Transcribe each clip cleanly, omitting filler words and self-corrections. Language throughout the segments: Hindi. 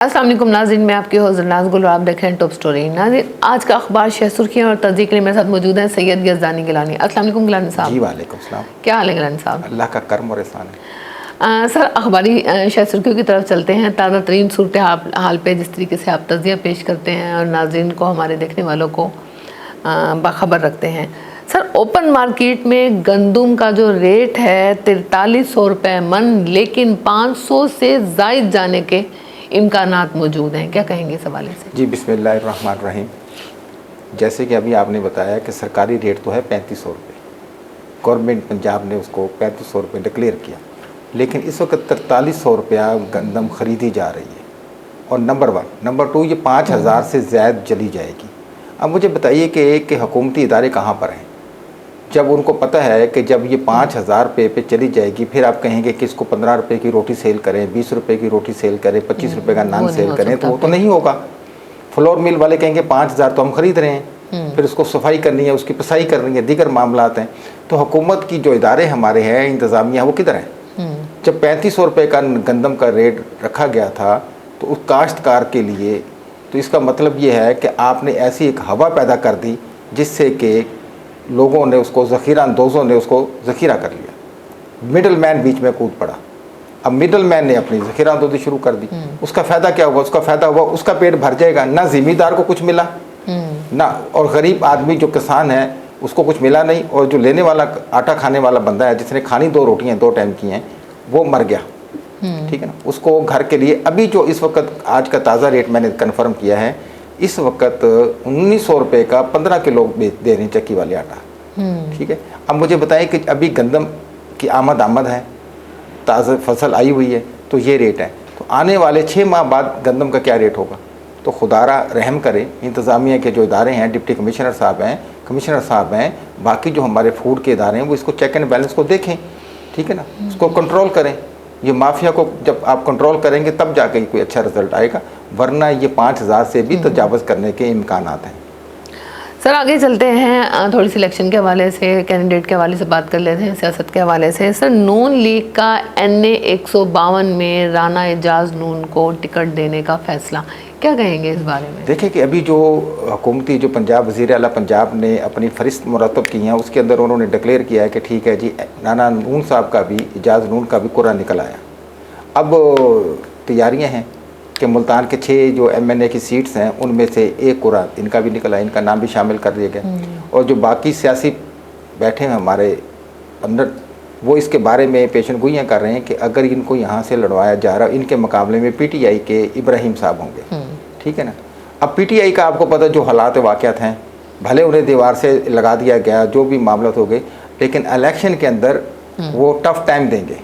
अस्सलाम वालेकुम नाज़रीन, मैं आपकी हौज़र नाज़ गुल और आप देख रहे हैं टॉप स्टोरी। नाज़रीन, आज का अखबार शह सुर्खियाँ और तर्जीह के लिए मेरे साथ मौजूद हैं सैयद यज़दानी गिलानी। अस्सलाम वालेकुम गिलानी साहब। जी वालेकुम सलाम। क्या हाल है गिलानी साहब? अल्लाह का करम और एहसान है। सर, अखबारी शह सुर्खियों की तरफ चलते हैं। ताज़ा तरीन सूरत हाल पे जिस तरीके से आप तज़िया पेश करते हैं और नाज़रीन को, हमारे देखने वालों को बाखबर रखते हैं। सर, ओपन मार्केट में गंदम का जो रेट है 4300 रुपये मन, लेकिन 500 से ज़ायद जाने के इम्कानात मौजूद हैं। क्या कहेंगे इस हवाले से? जी बिस्मिल्लाहिर्रहमानिर्रहीम। जैसे कि अभी आपने बताया कि सरकारी रेट तो है 3500 रुपये, गवर्नमेंट पंजाब ने उसको 3500 रुपये डिक्लेयर किया, लेकिन इस वक्त 4300 रुपया गंदम ख़रीदी जा रही है। और नंबर 1, नंबर 2, ये 5000 से ज़्यादा चली जाएगी। अब मुझे बताइए कि एक हुकूमती इदारे कहाँ पर हैं जब उनको पता है कि जब ये 5000 रुपये पे चली जाएगी, फिर आप कहेंगे कि इसको 15 रुपये की रोटी सेल करें, 20 रुपये की रोटी सेल करें, 25 रुपये का नान सेल करें, तो वो तो नहीं होगा। फ्लोर मिल वाले कहेंगे 5000 तो हम ख़रीद रहे हैं, फिर उसको सफाई करनी है, उसकी पिसाई करनी है, दीगर मामलात हैं। तो हुकूमत की जो इदारे हमारे हैं, इंतज़ामिया, वो किधर हैं? जब 3500 रुपये का गंदम का रेट रखा गया था तो उस काश्तकार के लिए, तो इसका मतलब ये है कि आपने ऐसी एक हवा पैदा कर दी जिससे कि लोगों ने उसको ज़ख़ीरा अंदोज़ों ने उसको ज़ख़ीरा कर लिया। मिडल मैन बीच में कूद पड़ा। अब मिडल मैन ने अपनी ज़ख़ीरा अंदोज़ी शुरू कर दी। उसका फ़ायदा क्या होगा? उसका फ़ायदा हुआ उसका पेट भर जाएगा, ना ज़िम्मेदार को कुछ मिला ना, और गरीब आदमी जो किसान है उसको कुछ मिला नहीं, और जो लेने वाला आटा खाने वाला बंदा है जिसने खानी 2 रोटियाँ 2 टाइम की हैं, वो मर गया। ठीक है ना। उसको घर के लिए अभी जो इस वक्त आज का ताज़ा रेट मैंने कन्फर्म किया है, इस वक्त 1900 रुपये का 15 किलो दे रहे हैं चक्की वाले आटा। ठीक है। अब मुझे बताएं कि अभी गंदम की आमद है, ताज़ा फसल आई हुई है, तो ये रेट है। तो आने वाले 6 माह बाद गंदम का क्या रेट होगा? तो खुदारा रहम करें, इंतज़ामिया के जो इदारे हैं, डिप्टी कमिश्नर साहब हैं, कमिश्नर साहब हैं, बाकी जो हमारे फूड के इदारे हैं, वो इसको चेक एंड बैलेंस को देखें। ठीक है ना, उसको कंट्रोल करें। ये माफिया को जब आप कंट्रोल करेंगे तब जाके कोई अच्छा रिजल्ट आएगा, वरना ये 5000 से भी तजावज़ करने के इम्कानात हैं। सर, आगे चलते हैं। थोड़ी सी इलेक्शन के हवाले से, कैंडिडेट के हवाले से बात कर लेते हैं, सियासत के हवाले से। सर, नून लीग का NA 152 में राना एजाज नून को टिकट देने का फैसला, क्या कहेंगे इस बारे में? देखिए कि अभी जो हुकूमती जो पंजाब वज़ीर आला पंजाब ने अपनी फ़हरिस्त मुरतब की हैं, उसके अंदर उन्होंने डिक्लेयर किया है कि ठीक है जी, राना नून साहब का भी, एजाज नून का भी कुरा निकल आया। अब तैयारियाँ हैं कि मुल्तान के 6 जो MNA की सीट्स हैं उनमें से एक कुरा इनका भी निकला, इनका नाम भी शामिल कर दिया गया। और जो बाकी सियासी बैठे हैं हमारे अंदर, वो इसके बारे में पेशन गोइयाँ कर रहे हैं कि अगर इनको यहाँ से लड़वाया जा रहा है, इनके मुकाबले में PTI के इब्राहिम साहब होंगे। ठीक है ना। अब PTI का आपको पता जो हालात वाक़यात हैं, भले उन्हें दीवार से लगा दिया गया, जो भी मामला हो गए, लेकिन इलेक्शन के अंदर वो टफ़ टाइम देंगे।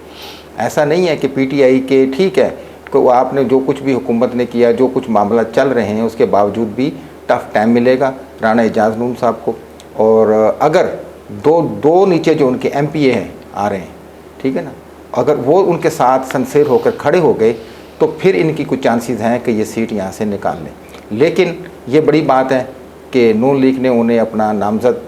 ऐसा नहीं है कि PTI के, ठीक है कि आपने जो कुछ भी हुकूमत ने किया, जो कुछ मामला चल रहे हैं, उसके बावजूद भी टफ़ टाइम मिलेगा राना एजाज नून साहब को। और अगर दो नीचे जो उनके MPA हैं आ रहे हैं, ठीक है ना, अगर वो उनके साथ सनसेर होकर खड़े हो गए तो फिर इनकी कुछ चांसेस हैं कि ये सीट यहाँ से निकाल लें। लेकिन ये बड़ी बात है कि नून लीग ने उन्हें अपना नामज़द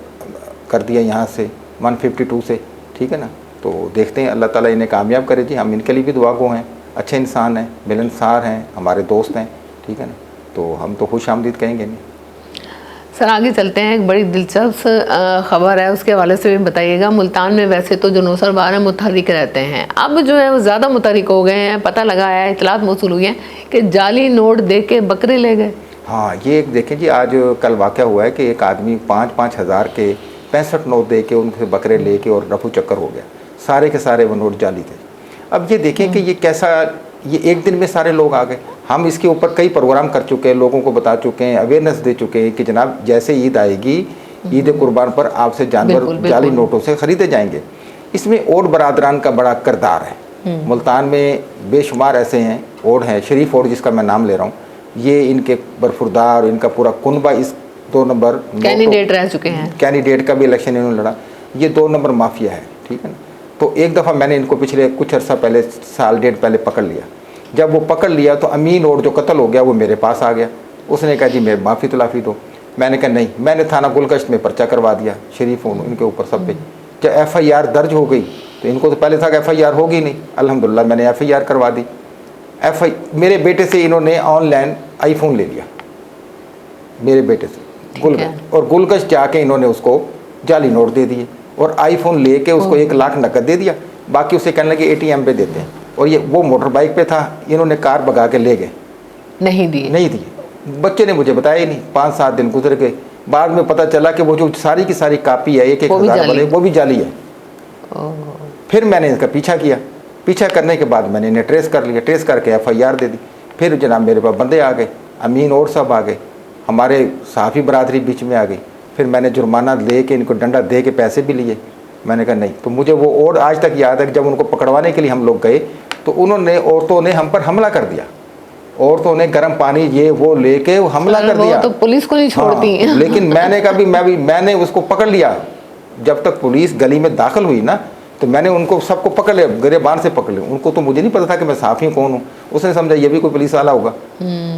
कर दिया यहाँ से 152 से। ठीक है ना। तो देखते हैं, अल्लाह ताला इन्हें कामयाब करे जी। हम इनके लिए भी दुआ गो हैं, अच्छे इंसान हैं, मिलनसार हैं, हमारे दोस्त हैं। ठीक है ना। तो हम तो खुश आमदीद कहेंगे नहीं। सर, आगे चलते हैं। एक बड़ी दिलचस्प खबर है, उसके हवाले से भी बताइएगा। मुल्तान में वैसे तो जो नौसरबार हैं मुतहरिक रहते हैं, अब जो है वो ज़्यादा मुतहरिक हो गए हैं। पता लगा है, इतलात मौसूल हुई है कि जाली नोट दे के बकरे ले गए। हाँ, ये एक देखें जी, आज कल वाक़या हुआ है कि एक आदमी 5-5 हज़ार के 65 नोट दे के उनसे बकरे ले के और रफू चक्कर हो गया। सारे के सारे वो नोट जाली थे। अब ये देखें कि ये कैसा, ये एक दिन में सारे लोग आ गए। हम इसके ऊपर कई प्रोग्राम कर चुके हैं, लोगों को बता चुके हैं, अवेयरनेस दे चुके हैं कि जनाब जैसे ईद आएगी, ईद कुर्बान पर आपसे जानवर जाली नोटों से ख़रीदे जाएंगे। इसमें ओड बरादरान का बड़ा किरदार है। मुल्तान में बेशुमार ऐसे हैं, ओड हैं, शरीफ ओड जिसका मैं नाम ले रहा हूँ, ये इनके बरफुरदार, इनका पूरा कुनबा इस 2 नंबर कैंडिडेट रह चुके हैं। कैंडिडेट का भी इलेक्शन इन्होंने लड़ा। ये 2 नंबर माफिया है। ठीक है ना। तो एक दफ़ा मैंने इनको पिछले कुछ अर्सा पहले, साल डेढ़ पहले पकड़ लिया। जब वो पकड़ लिया तो अमीन ओड जो कत्ल हो गया वो मेरे पास आ गया। उसने कहा जी मैं माफ़ी तलाफ़ी दो। मैंने कहा नहीं। मैंने थाना गुलगश्त में पर्चा करवा दिया शरीफ इनके ऊपर सब पे। जब FIR दर्ज हो गई तो इनको तो पहले था कि FIR होगी नहीं, अल्हम्दुलिल्लाह मैंने FIR करवा दी। मेरे बेटे से इन्होंने ऑनलाइन आईफोन ले लिया, मेरे बेटे से गुलगश, और गुलगश जाके इन्होंने उसको जाली नोट दे दिए और आईफोन लेके उसको 1 लाख नकद दे दिया, बाकी उसे कहने लगे ATM पे देते हैं। और ये वो मोटर बाइक पे था, इन्होंने कार भगा के ले गए, नहीं दिए। बच्चे ने मुझे बताया ही नहीं, 5-7 दिन गुजर गए, बाद में पता चला कि वो जो सारी की सारी कापी है 1-1 हज़ार वाले, वो भी जाली है। फिर मैंने इसका पीछा किया, पीछा करने के बाद मैंने इन्हें ट्रेस कर लिया, ट्रेस करके FIR दे दी। फिर जनाब मेरे पास बंदे आ गए, अमीन और सब आ गए, हमारे सहाफ़ी बरादरी बीच में आ गई। फिर मैंने जुर्माना ले के इनको डंडा दे के पैसे भी लिए। मैंने कहा नहीं, तो मुझे वो और आज तक याद है कि जब उनको पकड़वाने के लिए हम लोग गए तो उन्होंने, औरतों ने हम पर हमला कर दिया, औरतों ने गर्म पानी ये वो लेके हमला कर दिया। तो पुलिस को नहीं छोड़ती। हाँ, लेकिन मैंने कहा मैंने उसको पकड़ लिया। जब तक पुलिस गली में दाखिल हुई ना, तो मैंने उनको सबको पकड़ लिया, गिरबान से पकड़ लिया। उनको तो मुझे नहीं पता था कि मैं सहाफ़ी कौन हूँ, उसने समझा ये भी कोई पुलिस वाला होगा,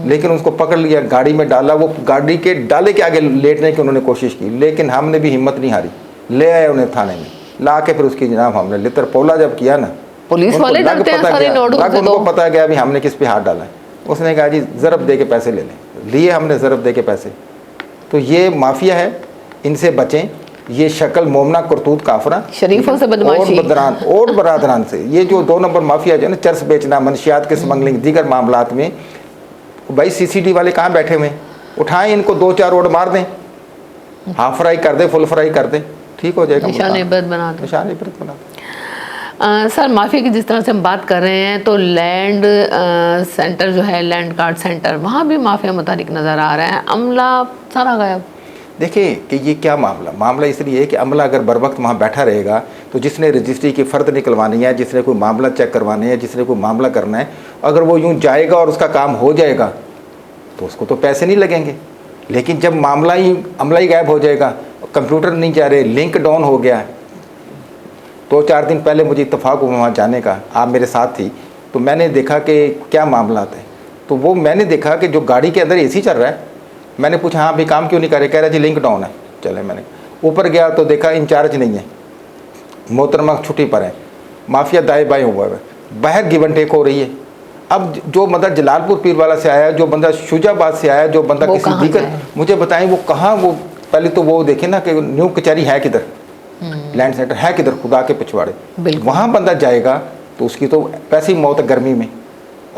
लेकिन उसको पकड़ लिया, गाड़ी में डाला। वो गाड़ी के डाले के आगे लेटने की उन्होंने कोशिश की, लेकिन हमने भी हिम्मत नहीं हारी, ले आए उन्हें थाने में ला के। फिर उसकी जनाब हमने लितर पोला जब किया ना, पुलिस वाले डरते हैं सारे नोटों से, उनको पता गया भी हमने किस पे हाथ डाला है। उसने कहा जी ज़रब दे के पैसे ले लें, लिए हमने ज़रब दे के पैसे। तो ये माफिया है, इनसे बचें। ये शक्ल मोमना करतूत काफरा, शरीफों से बदमाशी और बरादरान से। ये जो 2 नंबर माफिया जो है ना, चर्स बेचना, मनशियात के स्मगलिंग, दीगर मामलात में, भाई CCD वाले कहाँ बैठे हुए हैं, उठाएं इनको 2-4 रोड मार दें, हाफ फ्राई कर दे, फुल फ्राई कर दे, ठीक हो जाएगा। निशान इबरत बना दो, निशान इबरत बना दो। सर माफिया की जिस तरह से हम बात कर रहे हैं, तो लैंड सेंटर जो है, लैंड कार्ड सेंटर, वहाँ भी माफिया मुतारिक नज़र आ रहा है, अमला सारा गायब। देखिए कि ये क्या मामला इसलिए है कि अमला अगर बर वक्त वहाँ बैठा रहेगा, तो जिसने रजिस्ट्री की फ़र्द निकलवानी है, जिसने कोई मामला चेक करवाने है, जिसने कोई मामला करना है, अगर वो यूँ जाएगा और उसका काम हो जाएगा तो उसको तो पैसे नहीं लगेंगे। लेकिन जब अमला ही गायब हो जाएगा, कंप्यूटर नहीं जा रहे, लिंक डाउन हो गया। 2-4 दिन पहले मुझे इत्तफाक हुआ वहाँ जाने का, आप मेरे साथ थी, तो मैंने देखा कि क्या मामला है। तो वो मैंने देखा कि जो गाड़ी के अंदर AC चल रहा है, मैंने पूछा हाँ भाई काम क्यों नहीं कर रहे, कह रहा जी लिंक डाउन है। चले, मैंने ऊपर गया तो देखा इंचार्ज नहीं है, मोहतरमा छुट्टी पर है, माफिया दाएँ बाएँ हुआ है, बाहर गिव एंड टेक हो रही है। अब जो बंदा जलालपुर पीरवाला से आया, जो बंदा शुजाबाद से आया, जो बंदा किसी दीगर, मुझे बताएं वो कहाँ, वो पहले तो वो देखें ना कि न्यू कचहरी है किधर, लैंड सेंटर है किधर, खुदा के पिछवाड़े, वहाँ बंदा जाएगा तो उसकी तो पैसी मौत है गर्मी में।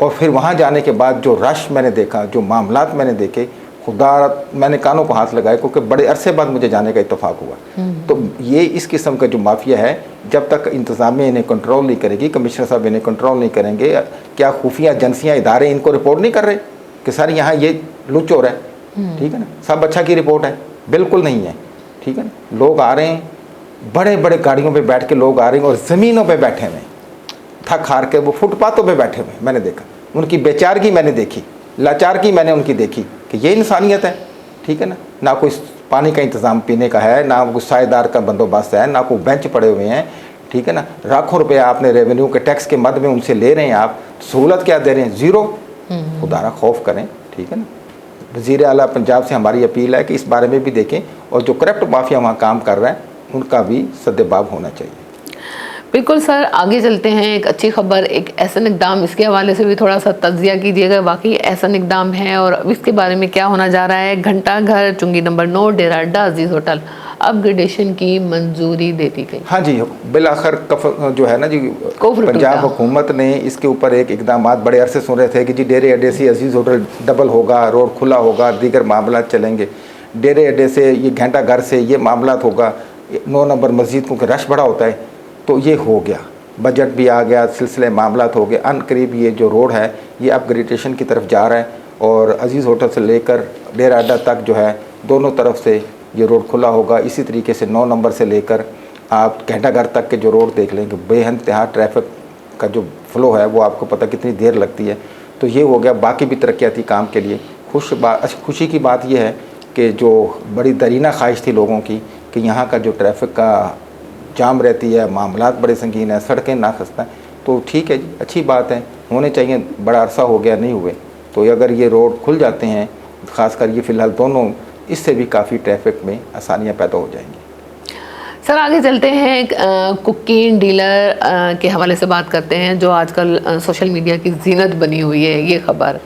और फिर वहाँ जाने के बाद जो रश मैंने देखा, जो मामलात मैंने देखे, खुदा, मैंने कानों को हाथ लगाए, क्योंकि बड़े अरसे बाद मुझे जाने का इत्तेफाक हुआ। तो ये इस किस्म का जो माफिया है, जब तक इंतज़ामिया इन्हें कंट्रोल नहीं करेगी, कमिश्नर साहब इन्हें कंट्रोल नहीं करेंगे, क्या खुफिया एजेंसियाँ, इदारे इनको रिपोर्ट नहीं कर रहे कि सर यहाँ ये लुच हो रहा है, ठीक है ना, सब अच्छा की रिपोर्ट है, बिल्कुल नहीं है, ठीक है ना। लोग आ रहे हैं, बड़े बड़े गाड़ियों पर बैठ के लोग आ रहे हैं और ज़मीनों पर बैठे हुए, थक हार के वो फुटपाथों पर बैठे हुए, मैंने देखा उनकी बेचारगी, मैंने देखी लाचारगी, मैंने उनकी देखी कि ये इंसानियत है, ठीक है ना कोई पानी का इंतज़ाम पीने का है, ना कोई सायेदार का बंदोबस्त है, ना कोई बेंच पड़े हुए हैं, ठीक है ना। लाखों रुपए आपने रेवेन्यू के टैक्स के मद में उनसे ले रहे हैं, आप सहूलत क्या दे रहे हैं, ज़ीरो। खुदारा खौफ करें, ठीक है ना। वज़ीर आला पंजाब से हमारी अपील है कि इस बारे में भी देखें, और जो करप्ट माफिया वहाँ काम कर रहे हैं उनका भी सद्देबाब होना चाहिए। बिल्कुल सर, आगे चलते हैं। एक अच्छी खबर, एक ऐसा इक़दाम, इसके हवाले से भी थोड़ा सा तज्जिया कीजिएगा, वाकई ऐसा इक़दाम है और इसके बारे में क्या होना जा रहा है। घंटा घर चुंगी नंबर 9 डेरा अड्डा अजीज़ होटल अपग्रेडेशन की मंजूरी दे दी गई। हाँ जी, बिलाखिर जो है ना जी, पंजाब हुकूमत ने इसके ऊपर एक इक़दाम बड़े अरसे सुन रहे थे कि जी डेरे अड्डे से अजीज़ होटल डबल होगा, रोड खुला होगा, दीगर मामला चलेंगे, डेरे अड्डे से ये घंटा घर से ये मामला होगा, 9 नंबर मस्जिद क्योंकि रश बड़ा होता है, तो ये हो गया, बजट भी आ गया, सिलसिले मामलात हो गए। अनकरीब ये जो रोड है ये अपग्रेडेशन की तरफ जा रहा है, और अजीज़ होटल से लेकर डेरा अड्डा तक जो है दोनों तरफ से ये रोड खुला होगा। इसी तरीके से 9 नंबर से लेकर आप घंटाघर तक के जो रोड देख लेंगे, बेइंतहा ट्रैफिक का जो फ़्लो है वो आपको पता कितनी देर लगती है। तो ये हो गया। बाकी भी तरक्याती काम के लिए खुशी की बात यह है कि जो बड़ी दरीना ख्वाहिश थी लोगों की कि यहाँ का जो ट्रैफिक का जाम रहती है, मामलात बड़े संगीन है, सड़कें ना खस्ता हैं, तो ठीक है जी, अच्छी बात है, होने चाहिए। बड़ा अरसा हो गया नहीं हुए, तो अगर ये रोड खुल जाते हैं, ख़ासकर ये फ़िलहाल दोनों, इससे भी काफ़ी ट्रैफिक में आसानियाँ पैदा हो जाएंगी। सर आगे चलते हैं, कोकीन डीलर के हवाले से बात करते हैं, जो आजकल सोशल मीडिया की जीनत बनी हुई है। ये खबर,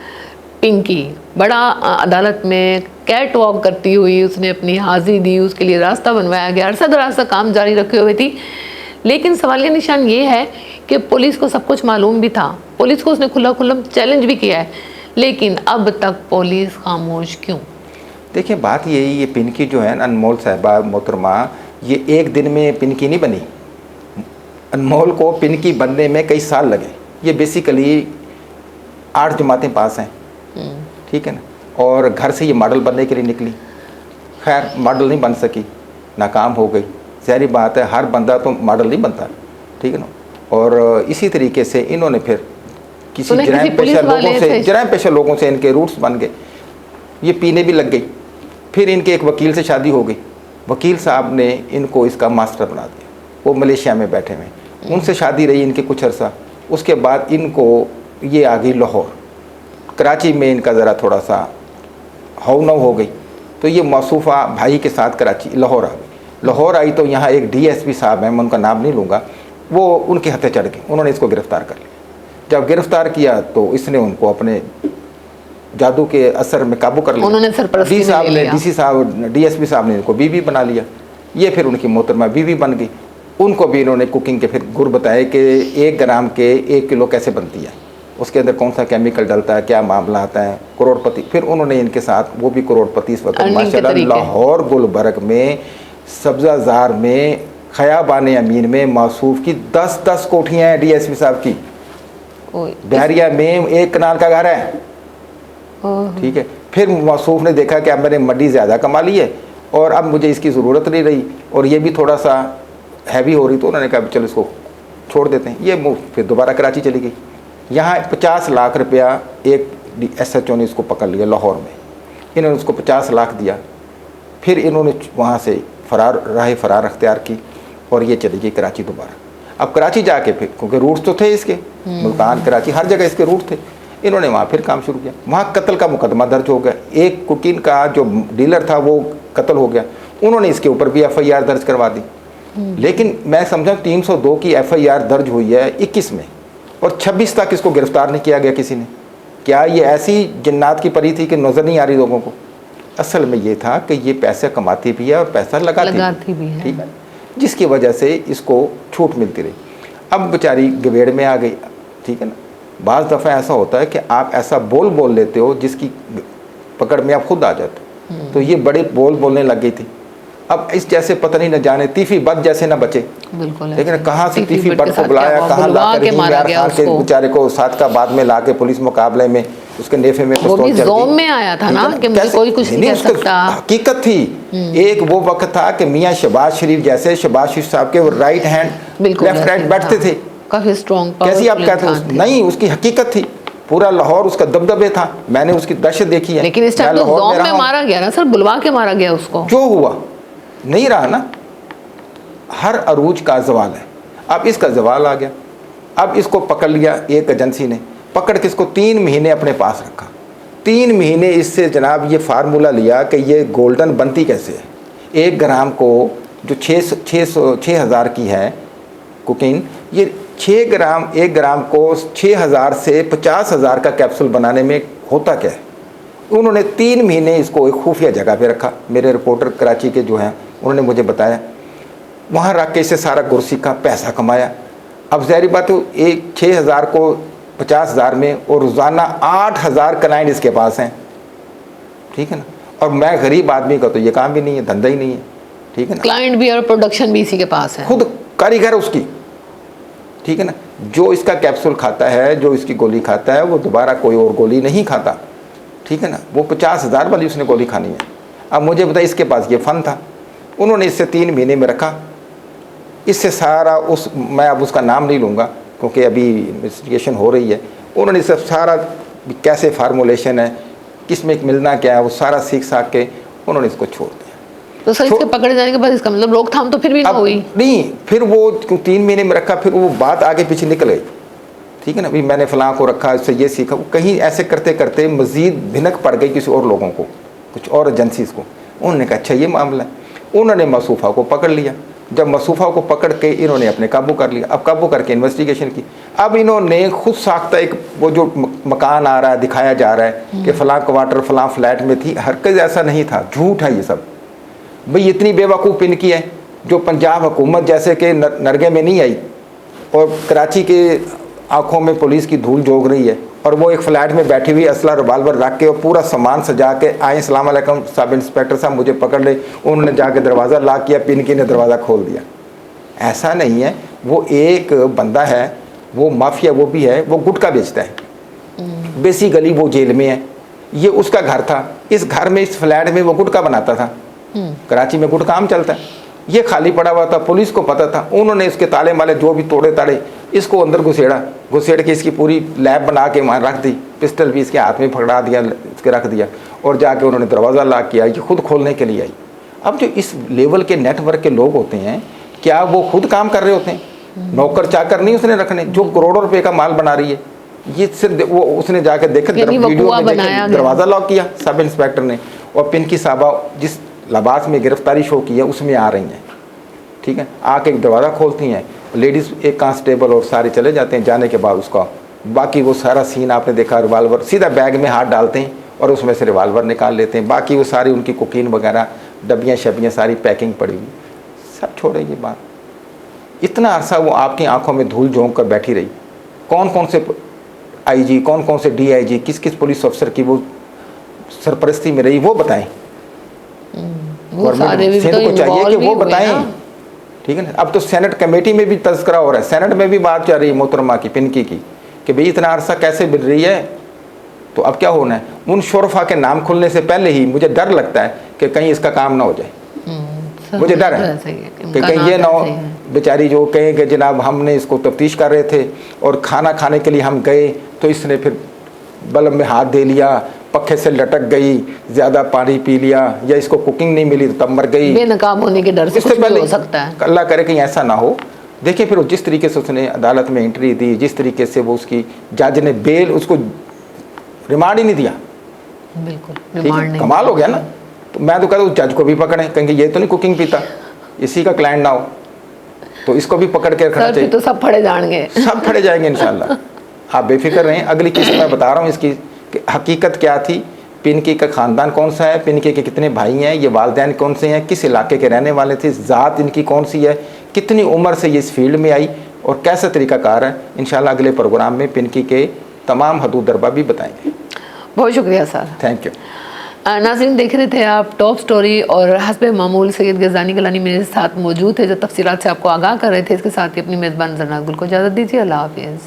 पिंकी बड़ा अदालत में कैट वॉक करती हुई उसने अपनी हाजिरी दी, उसके लिए रास्ता बनवाया गया, अरसा दराज काम जारी रखे हुए थी। लेकिन सवालिया निशान ये है कि पुलिस को सब कुछ मालूम भी था, पुलिस को उसने खुला खुल्लम चैलेंज भी किया है, लेकिन अब तक पुलिस खामोश क्यों? देखिए बात यही, ये पिनकी जो है अनमोल साहिबा मोहतरमा, ये एक दिन में पिनकी नहीं बनी। अनमोल को पिनकी बनने में कई साल लगे। ये बेसिकली 8 जमातें पास हैं, ठीक है ना, और घर से ये मॉडल बनने के लिए निकली। खैर मॉडल नहीं बन सकी, नाकाम हो गई। ज़ाहिर बात है हर बंदा तो मॉडल नहीं बनता, ठीक है ना। और इसी तरीके से इन्होंने फिर किसी जराइम पेशा लोगों से इनके रूट्स बन गए। ये पीने भी लग गई। फिर इनके एक वकील से शादी हो गई। वकील साहब ने इनको इसका मास्टर बना दिया। वो मलेशिया में बैठे हुए, उनसे शादी रही इनके कुछ अरसा। उसके बाद इनको ये आ गई लाहौर। कराची में इनका ज़रा थोड़ा सा हाव नव हो गई, तो ये मौसूफ़ा भाई के साथ कराची लाहौर आ गई। लाहौर आई तो यहाँ एक DSP साहब हैं, मैं उनका नाम नहीं लूँगा, वो उनके हथे चढ़ गए। उन्होंने इसको गिरफ़्तार कर लिया। जब गिरफ़्तार किया तो इसने उनको अपने जादू के असर में काबू कर लिया। उन्होंने सरपरस्ती में ले लिया। DC साहब DSP साहब ने इनको बीवी बना लिया। ये फिर उनकी मोहतरमा बीवी बन गई। उनको भी इन्होंने कुकिंग के फिर गुर बताए कि 1 ग्राम के 1 किलो कैसे बनती है, उसके अंदर कौन सा केमिकल डलता है, क्या मामला आता है। करोड़पति, फिर उन्होंने इनके साथ, वो भी करोड़पति इस वक्त माशाल्लाह, लाहौर गुलबर्ग में, सब्ज़ाज़ार में, खयाबान अमीन में मौसूफ़ की 10-10 कोठियाँ हैं DSP साहब की। बहरिया में 1 कनाल का घर है, ठीक है। फिर मौसूफ़ ने देखा कि अब मैंने मड्डी ज़्यादा कमा ली है और अब मुझे इसकी ज़रूरत नहीं रही और ये भी थोड़ा सा हैवी हो रही, तो उन्होंने कहा चलो इसको छोड़ देते हैं। ये फिर दोबारा कराची चली गई। यहाँ 50 लाख रुपया एक SHO ने इसको पकड़ लिया लाहौर में। इन्होंने उसको 50 लाख दिया। फिर इन्होंने वहाँ से राह फरार अख्तियार की और ये चली गई कराची दोबारा। अब कराची जाके फिर, क्योंकि रूट्स तो थे इसके, मुल्तान कराची हर जगह इसके रूट थे, इन्होंने वहाँ फिर काम शुरू किया। वहाँ कत्ल का मुकदमा दर्ज हो गया। एक कुकिन का जो डीलर था वो कत्ल हो गया। उन्होंने इसके ऊपर भी FIR दर्ज करवा दी। लेकिन मैं समझा 302 की FIR दर्ज हुई है 21 में और 26 तक इसको गिरफ्तार नहीं किया गया किसी ने। क्या ये ऐसी जन्नात की परी थी कि नज़र नहीं आ रही लोगों को? असल में ये था कि ये पैसे कमाती भी है और पैसा लगाती भी है, ठीक है, जिसकी वजह से इसको छूट मिलती रही। अब बेचारी गवेड़ में आ गई, ठीक है ना। बाज़ दफ़ा ऐसा होता है कि आप ऐसा बोल लेते हो जिसकी पकड़ में आप खुद आ जाते हो। तो ये बड़े बोलने लग गई थी। अब इस जैसे पता नहीं न जाने तीफी बद जैसे ना बचे, बिल्कुल। लेकिन कहाँ से तीफी बद को बुलाया, कहाँ लाकर बेचारे को सादकाबाद में लाके पुलिस मुकाबले में उसके नेफे में पिस्तौल चल गई। में आया था ना कि मुझे कोई कुछ नहीं कह सकता। हकीकत थी। एक वो वक्त था कि मियाँ शहबाज शरीफ जैसे, शहबाज शरीफ साहब के वो राइट हैंड लेफ्ट राइट बैठते थे, काफी स्ट्रॉन्ग, कैसी आप कहते हो, नहीं उसकी हकीकत थी। पूरा लाहौर उसका दबदबे था। मैंने उसकी दहशत देखी है। लेकिन इस टाइम तो ज़ोम में मारा गया ना सर, बुलवा के मारा गया उसको। जो हुआ नहीं रहा ना, हर अरूज का जवाल है। अब इसका जवाल आ गया। अब इसको पकड़ लिया एक एजेंसी ने, पकड़ के इसको 3 महीने अपने पास रखा। 3 महीने इससे जनाब ये फार्मूला लिया कि ये गोल्डन बनती कैसे है। 1 ग्राम को जो 6,000 की है कुकिंग, ये 1 ग्राम को 6,000 से 50,000 का कैप्सूल बनाने में होता क्या है। उन्होंने 3 महीने इसको एक खुफिया जगह पे रखा। मेरे रिपोर्टर कराची के जो हैं उन्होंने मुझे बताया, वहाँ रख के इसे सारा गुर सीखा, पैसा कमाया। अब ज़ाहिर बात है, 6,000 को 50,000 में, और रोज़ाना 8,000 क्लाइंट इसके पास हैं, ठीक है ना। और मैं गरीब आदमी का तो ये काम भी नहीं है, धंधा ही नहीं है, ठीक है ना। क्लाइंट भी और प्रोडक्शन भी इसी के पास है, खुद कारीगर उसकी, ठीक है ना। जो इसका कैप्सूल खाता है, जो इसकी गोली खाता है, वो दोबारा कोई और गोली नहीं खाता, ठीक है ना। वो 50,000 वाली उसने गोली खानी है। अब मुझे बताइए, इसके पास ये फ़न था। उन्होंने इससे 3 महीने में रखा। इससे सारा मैं अब उसका नाम नहीं लूँगा क्योंकि अभी इन्वेस्टिगेशन हो रही है। उन्होंने सब सारा कैसे फार्मूलेशन है, किस में मिलना क्या है, वो सारा सीख साख के उन्होंने इसको छोड़ दिया। तो सर इसके पकड़े जाने के बाद इसका मतलब रोकथाम तो फिर भी ना हुई? नहीं, फिर वो 3 महीने में रखा, फिर वो बात आगे पीछे निकल गई, ठीक है ना। भाई मैंने फ़लाँ को रखा, इससे ये सीखा। कहीं ऐसे करते करते मज़ीद भिनक पड़ गई किसी और लोगों को, कुछ और एजेंसीज़ को। उन्होंने कहा अच्छा ये मामला है। उन्होंने मसूफ़ा को पकड़ लिया, जब मसूफा को पकड़ के इन्होंने अपने काबू कर लिया। अब काबू करके इन्वेस्टिगेशन की। अब इन्होंने खुद साख्ता एक वो जो मकान आ रहा है दिखाया जा रहा है कि फलां क्वार्टर फलां फ्लैट में थी, हरकत ऐसा नहीं था, झूठ है ये सब। भाई इतनी बेवकूफ़ इनकी है जो पंजाब हुकूमत जैसे कि नरगे में नहीं आई और कराची के आंखों में पुलिस की धूल झोंक रही है, और वो एक फ्लैट में बैठी हुई असला रिवाल्वर रख के और पूरा सामान सजा के आए, अस्सलाम वालेकुम सब इंस्पेक्टर साहब मुझे पकड़ ले, उन्होंने जाके दरवाज़ा लॉक किया, पिनकी ने दरवाज़ा खोल दिया। ऐसा नहीं है। वो एक बंदा है, वो माफिया वो भी है, वो गुटखा बेचता है। बेसिकली वो जेल में है, ये उसका घर था, इस घर में इस फ्लैट में वो गुटखा बनाता था। कराची में गुटखा आम चलता है, ये खाली पड़ा हुआ था, पुलिस को पता था, उन्होंने इसके ताले माले जो भी तोड़े ताड़े, इसको अंदर घुसेड़ के इसकी पूरी लैब बना के वहाँ रख दी, पिस्टल भी इसके हाथ में पकड़ा दिया, इसके रख दिया, और जाके उन्होंने दरवाज़ा लॉक किया, ये खुद खोलने के लिए आई। अब जो इस लेवल के नेटवर्क के लोग होते हैं, क्या वो खुद काम कर रहे होते हैं? नौकर चाकर नहीं उसने रखने, जो करोड़ों रुपए का माल बना रही है। ये सिर्फ वो उसने जाके देखा, वीडियो में देखा, दरवाज़ा लॉक किया सब इंस्पेक्टर ने, और पिनकी साहबा जिस लबास में गिरफ्तारी शो की है उसमें आ रही हैं, ठीक है, आके एक दरवाज़ा खोलती हैं, लेडीज़ एक कांस्टेबल और सारे चले जाते हैं। जाने के बाद उसका बाकी वो सारा सीन आपने देखा, रिवाल्वर सीधा बैग में हाथ डालते हैं और उसमें से रिवाल्वर निकाल लेते हैं। बाकी वो सारी उनकी कुकीन वगैरह डबियाँ शबियाँ सारी पैकिंग पड़ी हुई, सब छोड़े ये बात। इतना अरसा वो आपकी आंखों में धूल झोंक कर बैठी रही। कौन कौन से आईजी, कौन कौन से डीआईजी, किस किस पुलिस ऑफिसर की वो सरपरस्ती में रही, वो बताएं। गवर्नमेंट सिंध को चाहिए कि वो बताएं, ठीक है ना। अब तो सेनेट कमेटी में भी तज़किरा हो रहा है, सेनेट में भी बात चल रही है मोहतरमा की, पिनकी की, कि भाई इतना अरसा कैसे बिल रही है। तो अब क्या होना है, उन शोरफा के नाम खुलने से पहले ही मुझे डर लगता है कि कहीं इसका काम ना हो जाए। मुझे डर है कि कहीं ये ना हो बेचारी जो कहें कि जनाब हमने इसको तफ्तीश कर रहे थे और खाना खाने के लिए हम गए तो इसने फिर बल्ब में हाथ दे लिया, पक्खे से लटक गई, ज़्यादा पानी पी लिया, या इसको कुकिंग नहीं मिली तो तब मर गई। बेनकाब होने के डर से कुछ भी हो सकता है। अल्लाह करे कहीं ऐसा ना हो। देखिए फिर जिस तरीके से उसने अदालत में एंट्री दी, जिस तरीके से वो उसकी जज ने बेल, उसको रिमांड ही नहीं दिया। बिल्कुल रिमांड नहीं, कमाल हो गया ना। तो मैं तो कहता हूँ जज को भी पकड़े, कहेंगे ये तो नहीं कुकिंग पीता, इसी का क्लाइंट ना हो, तो इसको भी पकड़ के रखना चाहिए। तो सब फड़े जाएंगे, सब फड़े जाएंगे इंशाल्लाह। आप बेफिक्र रहें। अगली किस्त मैं बता रहा हूँ इसकी हकीकत क्या थी, पिनकी का ख़ानदान कौन सा है, पिनकी के कितने भाई हैं, ये वालिदैन कौन से हैं, किस इलाके के रहने वाले थे, ज़ात इनकी कौन सी है, कितनी उम्र से ये इस फील्ड में आई और कैसा तरीक़ाकार है। इंशाल्लाह अगले प्रोग्राम में पिनकी के तमाम हदूद दरबा भी बताएंगे। बहुत शुक्रिया सर, थैंक यू। नाज़रीन देख रहे थे आप टॉप स्टोरी और हस्बे मामूल सैयद गज़ानी गिलानी मेरे साथ मौजूद है जो तफसीलात से आपको आगाह कर रहे थे। इसके साथ ही अपनी मेज़बान ज़रना गुल को इजाज़त दीजिए। अल्लाह हाफ़िज़।